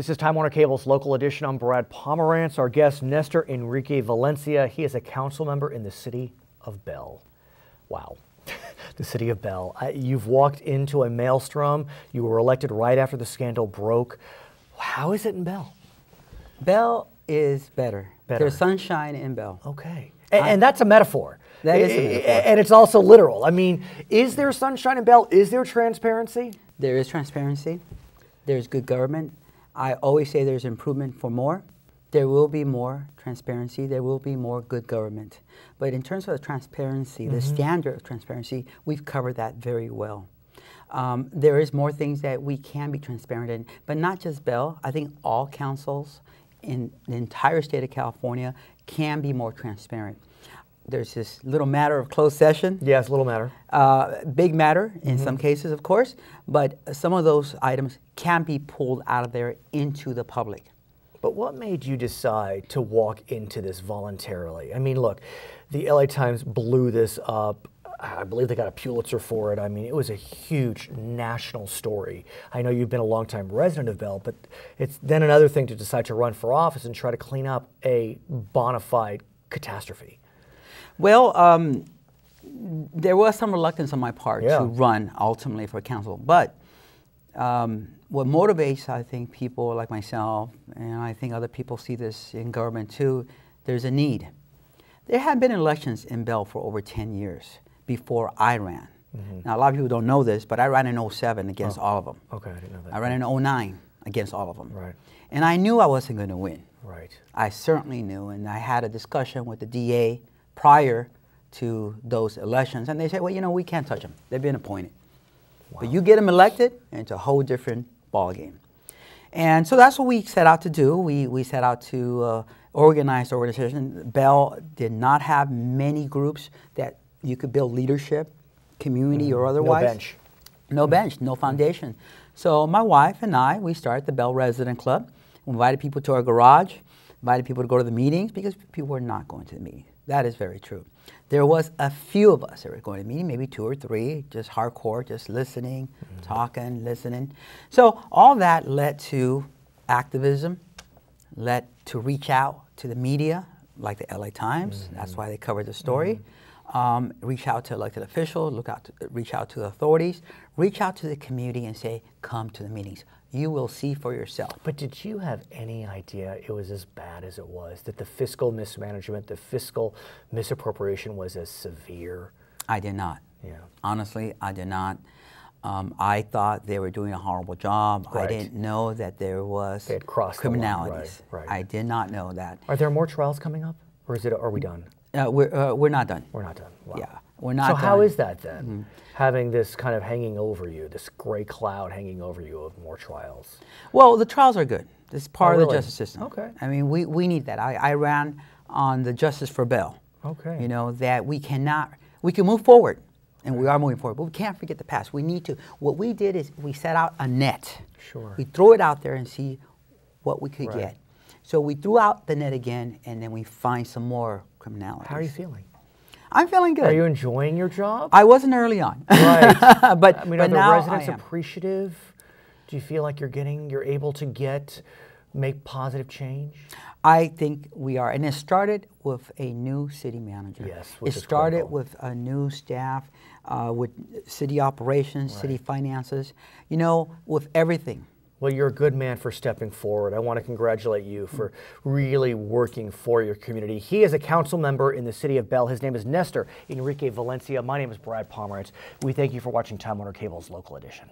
This is Time Warner Cable's local edition. I'm Brad Pomerance. Our guest, Nester Valencia. He is a council member in the city of Bell. Wow. The city of Bell. You've walked into a maelstrom. You were elected right after the scandal broke. How is it in Bell? Bell is better. There's sunshine in Bell. Okay. And that's a metaphor. That is a metaphor. And it's also literal. I mean, is there sunshine in Bell? Is there transparency? There is transparency. There's good government. I always say there's improvement for more. There will be more transparency. There will be more good government. But in terms of the transparency, the standard of transparency, we've covered that very well. There is more things that we can be transparent in, but not just Bell. I think all councils in the entire state of California can be more transparent. There's this little matter of closed session. Yes, little matter. Big matter in some cases, of course, but some of those items can be pulled out of there into the public. But what made you decide to walk into this voluntarily? I mean, look, the LA Times blew this up. I believe they got a Pulitzer for it. I mean, it was a huge national story. I know you've been a longtime resident of Bell, but it's then another thing to decide to run for office and try to clean up a bona fide catastrophe. Well, there was some reluctance on my part to run ultimately for council, but what motivates, I think, people like myself, and I think other people see this in government too, there's a need. There have been elections in Bell for over 10 years before I ran. Now, a lot of people don't know this, but I ran in 07 against all of them. Okay, I didn't know that. I ran in 09 against all of them. Right. And I knew I wasn't going to win. Right. I certainly knew, and I had a discussion with the DA prior to those elections, and they said, well, you know, we can't touch them. They've been appointed. Wow. But you get them elected, and it's a whole different ballgame. And so that's what we set out to do. We set out to organize the organization. Bell did not have many groups that you could build leadership, community or otherwise. No bench. No bench, no foundation. So my wife and I, we started the Bell Resident Club. We invited people to our garage, invited people to go to the meetings because people were not going to the meetings. That is very true. There was a few of us that were going to meeting, maybe 2 or 3, just hardcore, just listening, talking, listening. So all that led to activism, led to reach out to the media, like the LA Times. That's why they covered the story. Reach out to elected officials, reach out to authorities, reach out to the community and say, come to the meetings. You will see for yourself. But did you have any idea it was as bad as it was, that the fiscal mismanagement, the fiscal misappropriation was as severe? I did not. Yeah. Honestly, I did not. I thought they were doing a horrible job. Right. I didn't know that there was criminalities. Right. I did not know that. Are there more trials coming up, or are we done? We're not done. We're not done. Wow. Yeah, we're not done. So how is that then? Having this kind of hanging over you, this gray cloud hanging over you of more trials? Well, the trials are good. It's part of the justice system. Okay. I mean, we need that. I ran on the Justice for Bell. Okay. You know, that we can move forward, and we are moving forward, but we can't forget the past. We need to. What we did is we set out a net. Sure. We throw it out there and see what we could get. So we threw out the net again, and then we find some more criminality. How are you feeling? I'm feeling good. Are you enjoying your job? I wasn't early on. Right. but I mean, but are the now residents appreciative? Do you feel like you're able to make positive change? I think we are. And it started with a new city manager. Yes, it started with a new staff, with city operations, city finances, you know, with everything. Well, you're a good man for stepping forward. I want to congratulate you for really working for your community. He is a council member in the city of Bell. His name is Nester Valencia. My name is Brad Pomerance. We thank you for watching Time Warner Cable's local edition.